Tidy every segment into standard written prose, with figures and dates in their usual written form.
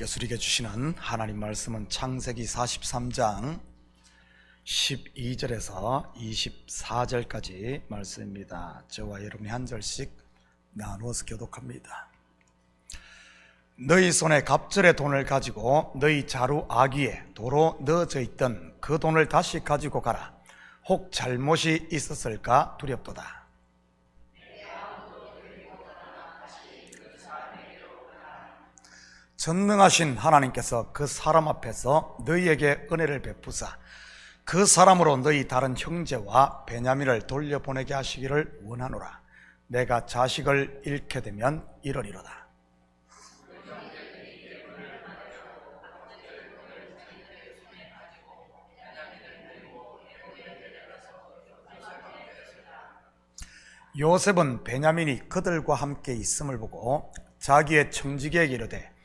예수님께 주시는 하나님 말씀은 창세기 43장 12절에서 24절까지 말씀입니다. 저와 여러분이 한 절씩 나누어서 교독합니다. 너희 손에 갑절의 돈을 가지고 너희 자루 아귀에 도로 넣어져 있던 그 돈을 다시 가지고 가라. 혹 잘못이 있었을까 두렵도다. 전능하신 하나님께서 그 사람 앞에서 너희에게 은혜를 베푸사 그 사람으로 너희 다른 형제와 베냐민을 돌려보내게 하시기를 원하노라. 내가 자식을 잃게 되면 이러리로다. 요셉은 베냐민이 그들과 함께 있음을 보고 자기의 청지기에게 이르되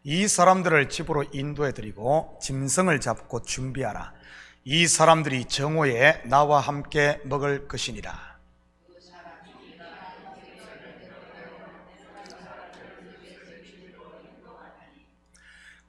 이 사람들을 집으로 인도해드리고 짐승을 잡고 준비하라. 이 사람들이 정오에 나와 함께 먹을 것이니라.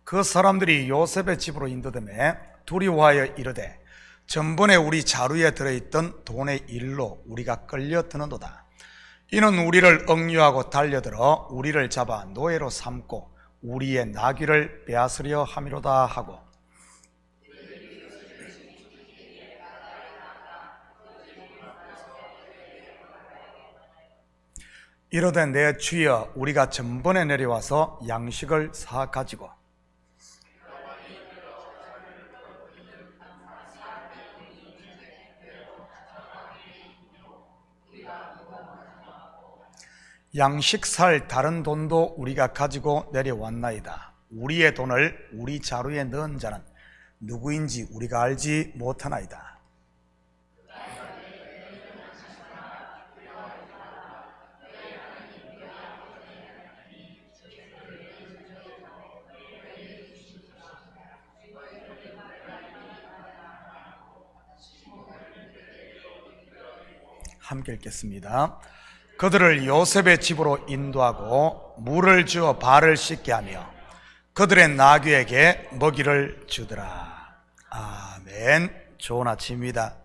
그 사람들이 요셉의 집으로 인도되매 두려워하여 이르되 전번에 우리 자루에 들어있던 돈의 일로 우리가 끌려드는도다. 이는 우리를 억류하고 달려들어 우리를 잡아 노예로 삼고 우리의 나귀를 빼앗으려 함이로다 하고 이르되 내 주여 우리가 전번에 내려와서 양식을 사 가지고 양식 살 다른 돈도 우리가 가지고 내려왔나이다. 우리의 돈을 우리 자루에 넣은 자는 누구인지 우리가 알지 못하나이다. 함께 읽겠습니다. 그들을 요셉의 집으로 인도하고 물을 주어 발을 씻게 하며 그들의 나귀에게 먹이를 주더라. 아멘. 좋은 아침입니다.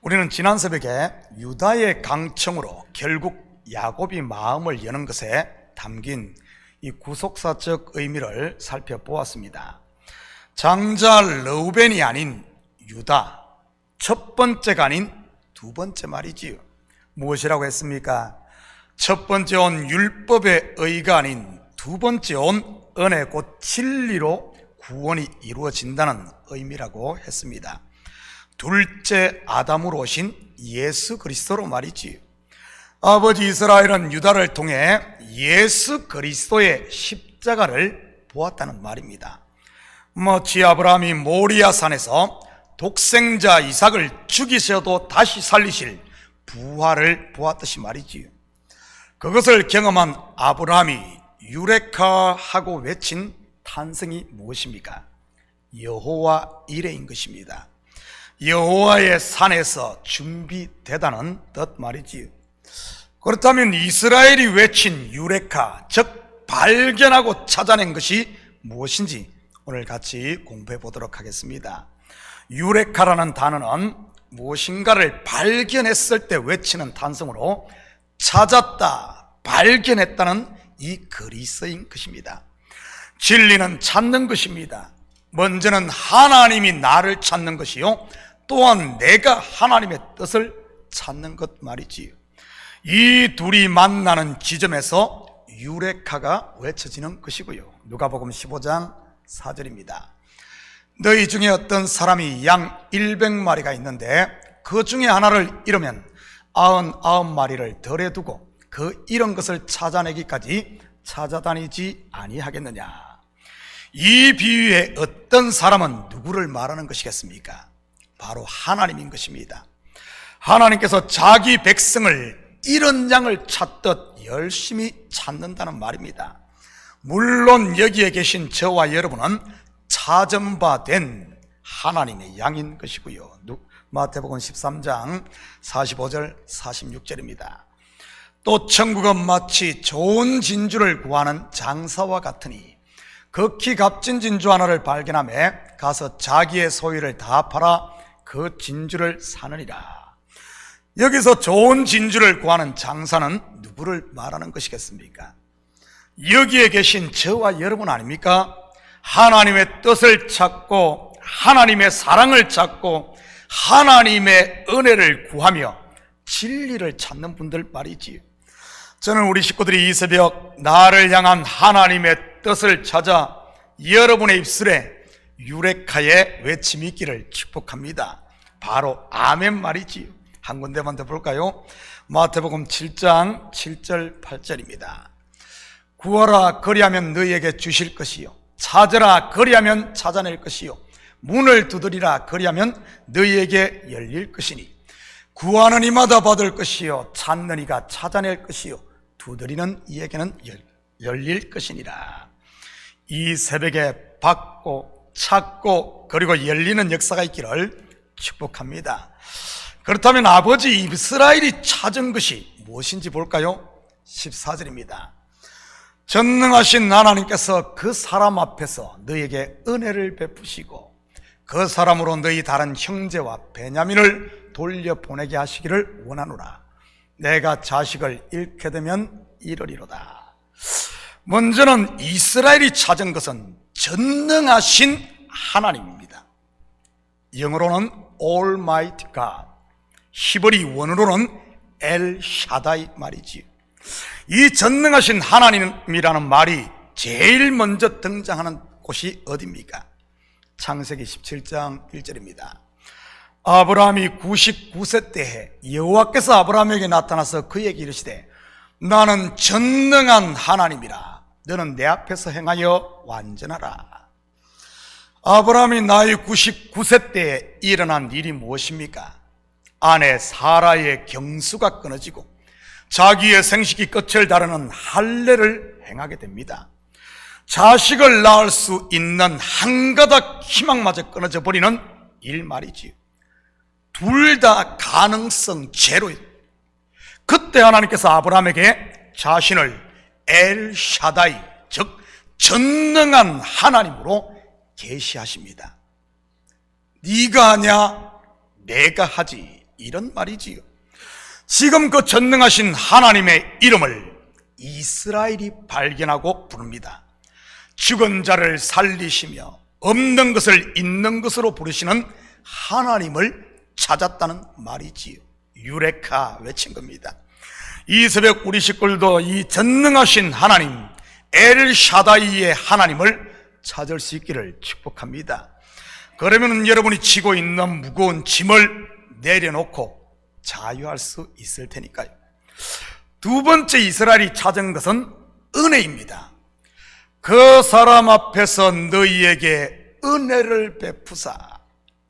우리는 지난 새벽에 유다의 강청으로 결국 야곱이 마음을 여는 것에 담긴 이 구속사적 의미를 살펴보았습니다. 장자 르우벤이 아닌 유다, 첫 번째가 아닌 두 번째 말이지요. 무엇이라고 했습니까? 첫 번째 온 율법의 의가 아닌 두 번째 온 은혜 곧 진리로 구원이 이루어진다는 의미라고 했습니다. 둘째 아담으로 오신 예수 그리스도로 말이지요. 아버지 이스라엘은 유다를 통해 예수 그리스도의 십자가를 보았다는 말입니다. 마치 아브라함이 모리아 산에서 독생자 이삭을 죽이셔도 다시 살리실 부활을 보았듯이 말이지요. 그것을 경험한 아브라함이 유레카 하고 외친 탄성이 무엇입니까? 여호와 이레인 것입니다. 여호와의 산에서 준비되다는 뜻 말이지요. 그렇다면 이스라엘이 외친 유레카, 즉 발견하고 찾아낸 것이 무엇인지 오늘 같이 공부해 보도록 하겠습니다. 유레카라는 단어는 무엇인가를 발견했을 때 외치는 탄성으로 찾았다, 발견했다는 이 그리스어인 것입니다. 진리는 찾는 것입니다. 먼저는 하나님이 나를 찾는 것이요, 또한 내가 하나님의 뜻을 찾는 것 말이지요. 이 둘이 만나는 지점에서 유레카가 외쳐지는 것이고요. 누가복음 15장 4절입니다. 너희 중에 어떤 사람이 양 100마리가 있는데 그 중에 하나를 잃으면 99마리를 덜에 두고 그 잃은 것을 찾아내기까지 찾아다니지 아니하겠느냐. 이 비유에 어떤 사람은 누구를 말하는 것이겠습니까? 바로 하나님인 것입니다. 하나님께서 자기 백성을 잃은 양을 찾듯 열심히 찾는다는 말입니다. 물론 여기에 계신 저와 여러분은 찾은바된 하나님의 양인 것이고요. 마태복음 13장 45절 46절입니다. 또 천국은 마치 좋은 진주를 구하는 장사와 같으니 극히 값진 진주 하나를 발견하며 가서 자기의 소유를 다 팔아 그 진주를 사느니라. 여기서 좋은 진주를 구하는 장사는 누구를 말하는 것이겠습니까? 여기에 계신 저와 여러분 아닙니까? 하나님의 뜻을 찾고 하나님의 사랑을 찾고 하나님의 은혜를 구하며 진리를 찾는 분들 말이지요. 저는 우리 식구들이 이 새벽 나를 향한 하나님의 뜻을 찾아 여러분의 입술에 유레카의 외침이 있기를 축복합니다. 바로 아멘 말이지요. 한 군데만 더 볼까요? 마태복음 7장 7절 8절입니다. 구하라 그리하면 너희에게 주실 것이요 찾으라 그리하면 찾아낼 것이요 문을 두드리라 그리하면 너희에게 열릴 것이니 구하는 이마다 받을 것이요 찾는 이가 찾아낼 것이요 두드리는 이에게는 열릴 것이니라. 이 새벽에 받고 찾고 그리고 열리는 역사가 있기를 축복합니다. 그렇다면 아버지 이스라엘이 찾은 것이 무엇인지 볼까요? 14절입니다. 전능하신 하나님께서 그 사람 앞에서 너희에게 은혜를 베푸시고 그 사람으로 너희 다른 형제와 베냐민을 돌려보내게 하시기를 원하노라. 내가 자식을 잃게 되면 이르리로다. 먼저는 이스라엘이 찾은 것은 전능하신 하나님입니다. 영어로는 Almighty God, 히브리 원어로는 엘 샤다이 말이지요. 이 전능하신 하나님이라는 말이 제일 먼저 등장하는 곳이 어디입니까? 창세기 17장 1절입니다. 아브라함이 99세 때에 여호와께서 아브라함에게 나타나서 그에게 이르시되 나는 전능한 하나님이라 너는 내 앞에서 행하여 완전하라. 아브라함이 나이 99세 때에 일어난 일이 무엇입니까? 아내 사라의 경수가 끊어지고 자기의 생식이 끝을 다루는 할례를 행하게 됩니다. 자식을 낳을 수 있는 한 가닥 희망마저 끊어져 버리는 일 말이지요. 둘 다 가능성 제로예요. 그때 하나님께서 아브라함에게 자신을 엘 샤다이, 즉 전능한 하나님으로 계시하십니다. 네가 하냐 내가 하지, 이런 말이지요. 지금 그 전능하신 하나님의 이름을 이스라엘이 발견하고 부릅니다. 죽은 자를 살리시며 없는 것을 있는 것으로 부르시는 하나님을 찾았다는 말이지요. 유레카 외친 겁니다. 이 새벽 우리 식구들도 이 전능하신 하나님 엘 샤다이의 하나님을 찾을 수 있기를 축복합니다. 그러면 여러분이 지고 있는 무거운 짐을 내려놓고 자유할 수 있을 테니까요. 두 번째 이스라엘이 찾은 것은 은혜입니다. 그 사람 앞에서 너희에게 은혜를 베푸사.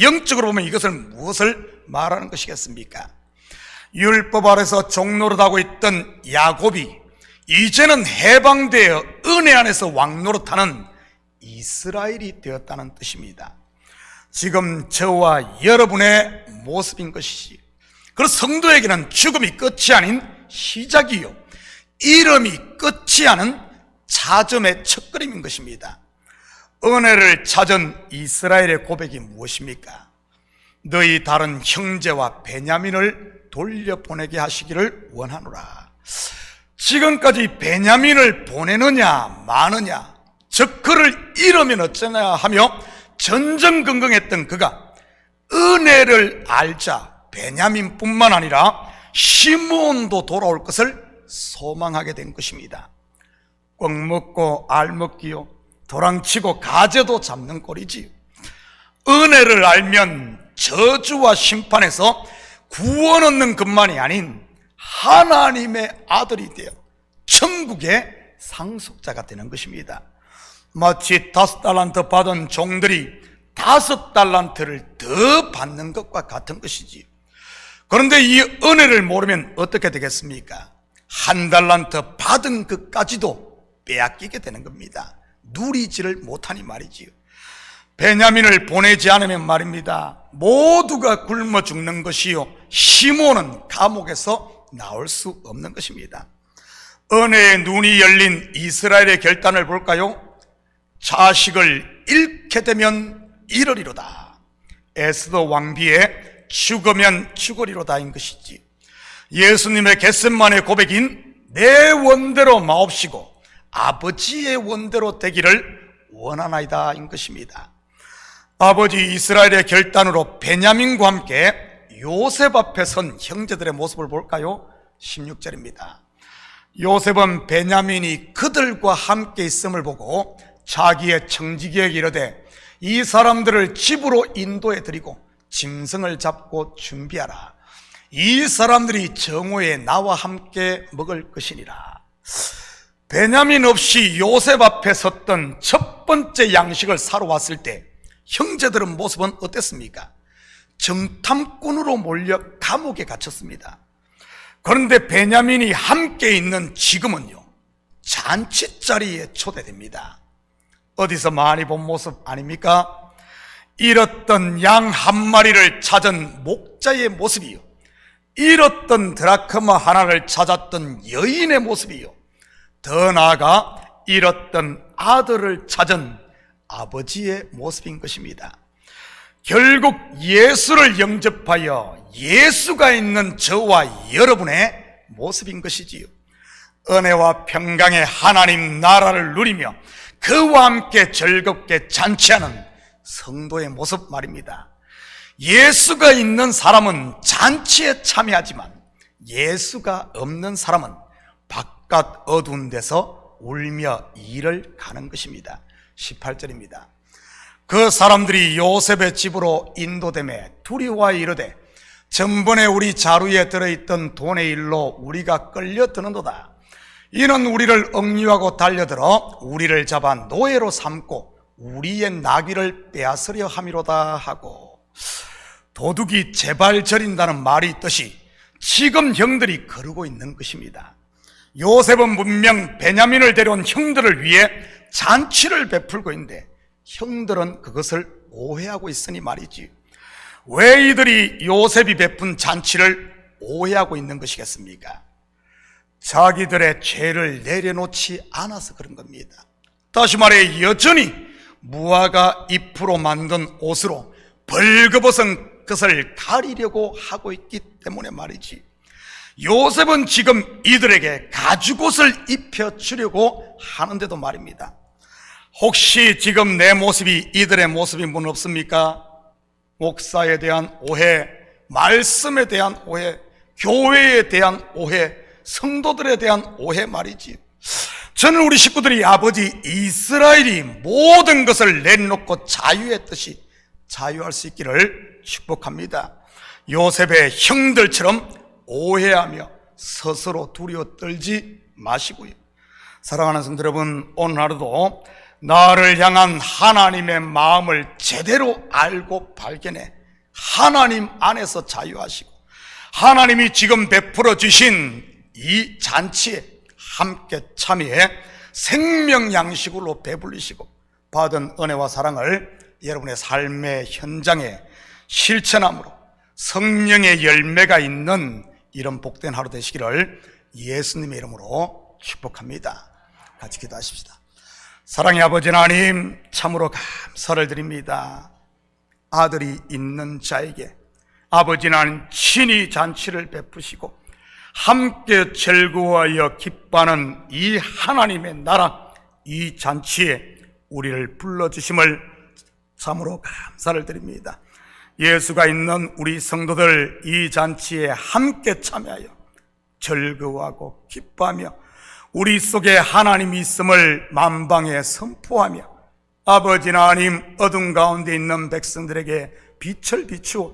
영적으로 보면 이것을 무엇을 말하는 것이겠습니까? 율법 아래서 종노릇하고 있던 야곱이 이제는 해방되어 은혜 안에서 왕노릇하는 이스라엘이 되었다는 뜻입니다. 지금 저와 여러분의 모습인 것이지. 그래서 성도에게는 죽음이 끝이 아닌 시작이요, 이름이 끝이 않은 자점의 첫걸음인 것입니다. 은혜를 찾은 이스라엘의 고백이 무엇입니까? 너희 다른 형제와 베냐민을 돌려보내게 하시기를 원하노라. 지금까지 베냐민을 보내느냐 마느냐, 즉 그를 잃으면 어쩌냐 하며 전전긍긍했던 그가 은혜를 알자 베냐민뿐만 아니라 시므온도 돌아올 것을 소망하게 된 것입니다. 꽉 먹고 알 먹기요, 도랑치고 가재도 잡는 꼴이지요. 은혜를 알면 저주와 심판에서 구원 얻는 것만이 아닌 하나님의 아들이 되어 천국의 상속자가 되는 것입니다. 마치 5달란트 받은 종들이 5달란트를 더 받는 것과 같은 것이지. 그런데 이 은혜를 모르면 어떻게 되겠습니까? 1달란트 받은 것까지도 빼앗기게 되는 겁니다. 누리지를 못하니 말이지요. 베냐민을 보내지 않으면 말입니다, 모두가 굶어 죽는 것이요, 시몬은 감옥에서 나올 수 없는 것입니다. 은혜의 눈이 열린 이스라엘의 결단을 볼까요? 자식을 잃게 되면 잃으리로다. 에스더 왕비의 죽으면 죽으리로다인 것이지, 예수님의 겟세마네 고백인 내 원대로 마옵시고 아버지의 원대로 되기를 원하나이다인 것입니다. 아버지 이스라엘의 결단으로 베냐민과 함께 요셉 앞에 선 형제들의 모습을 볼까요? 16절입니다. 요셉은 베냐민이 그들과 함께 있음을 보고 자기의 청지기에게 이르되 이 사람들을 집으로 인도해 드리고 짐승을 잡고 준비하라. 이 사람들이 정오에 나와 함께 먹을 것이니라. 베냐민 없이 요셉 앞에 섰던 첫 번째 양식을 사러 왔을 때 형제들은 모습은 어땠습니까? 정탐꾼으로 몰려 감옥에 갇혔습니다. 그런데 베냐민이 함께 있는 지금은요, 잔치 자리에 초대됩니다. 어디서 많이 본 모습 아닙니까? 잃었던 양 한 마리를 찾은 목자의 모습이요, 잃었던 드라크마 하나를 찾았던 여인의 모습이요, 더 나아가 잃었던 아들을 찾은 아버지의 모습인 것입니다. 결국 예수를 영접하여 예수가 있는 저와 여러분의 모습인 것이지요. 은혜와 평강의 하나님 나라를 누리며 그와 함께 즐겁게 잔치하는 성도의 모습 말입니다. 예수가 있는 사람은 잔치에 참여하지만 예수가 없는 사람은 바깥 어두운 데서 울며 일을 가는 것입니다. 18절입니다. 그 사람들이 요셉의 집으로 인도되매 두려워하여 이르되 전번에 우리 자루에 들어있던 돈의 일로 우리가 끌려드는도다. 이는 우리를 억류하고 달려들어 우리를 잡아 노예로 삼고 우리의 나귀를 빼앗으려 함이로다 하고, 도둑이 제발 저린다는 말이 있듯이 지금 형들이 그러고 있는 것입니다. 요셉은 분명 베냐민을 데려온 형들을 위해 잔치를 베풀고 있는데 형들은 그것을 오해하고 있으니 말이지, 왜 이들이 요셉이 베푼 잔치를 오해하고 있는 것이겠습니까? 자기들의 죄를 내려놓지 않아서 그런 겁니다. 다시 말해 여전히 무화과 잎으로 만든 옷으로 벌거벗은 것을 가리려고 하고 있기 때문에 말이지, 요셉은 지금 이들에게 가죽옷을 입혀주려고 하는데도 말입니다. 혹시 지금 내 모습이 이들의 모습인 분 없습니까? 목사에 대한 오해, 말씀에 대한 오해, 교회에 대한 오해, 성도들에 대한 오해 말이지. 저는 우리 식구들이 아버지 이스라엘이 모든 것을 내놓고 자유의 뜻이 자유할 수 있기를 축복합니다. 요셉의 형들처럼 오해하며 스스로 두려워 떨지 마시고요. 사랑하는 성도 여러분, 오늘 하루도 나를 향한 하나님의 마음을 제대로 알고 발견해 하나님 안에서 자유하시고 하나님이 지금 베풀어 주신 이 잔치에 함께 참여해 생명 양식으로 배불리시고 받은 은혜와 사랑을 여러분의 삶의 현장에 실천함으로 성령의 열매가 있는 이런 복된 하루 되시기를 예수님의 이름으로 축복합니다. 같이 기도하십시다. 사랑의 아버지 하나님, 참으로 감사를 드립니다. 아들이 있는 자에게 아버지 하나님 친히 잔치를 베푸시고 함께 즐거워하여 기뻐하는 이 하나님의 나라, 이 잔치에 우리를 불러주심을 참으로 감사를 드립니다. 예수가 있는 우리 성도들 이 잔치에 함께 참여하여 즐거워하고 기뻐하며 우리 속에 하나님이 있음을 만방에 선포하며 아버지 하나님 어둠 가운데 있는 백성들에게 빛을 비추어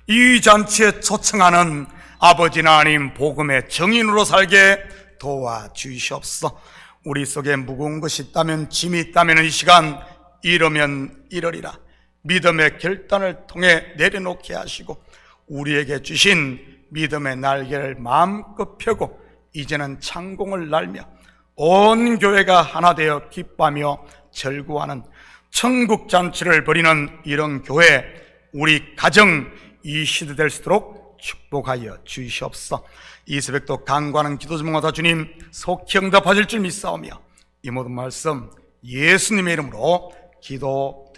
이 잔치에 초청하는 아버지 하나님 복음의 증인으로 살게 도와주시옵소서. 우리 속에 무거운 것이 있다면, 짐이 있다면 이 시간 이르면 이르리라 믿음의 결단을 통해 내려놓게 하시고 우리에게 주신 믿음의 날개를 마음껏 펴고 이제는 창공을 날며 온 교회가 하나 되어 기뻐하며 즐거워하는 천국 잔치를 벌이는 이런 교회, 우리 가정 이 시대 될 수 있도록 축복하여 주시옵소서. 이 새벽도 간구하는 기도 제목마다 주님 속히 응답하실 줄 믿사오며 이 모든 말씀 예수님의 이름으로 기도드립니다.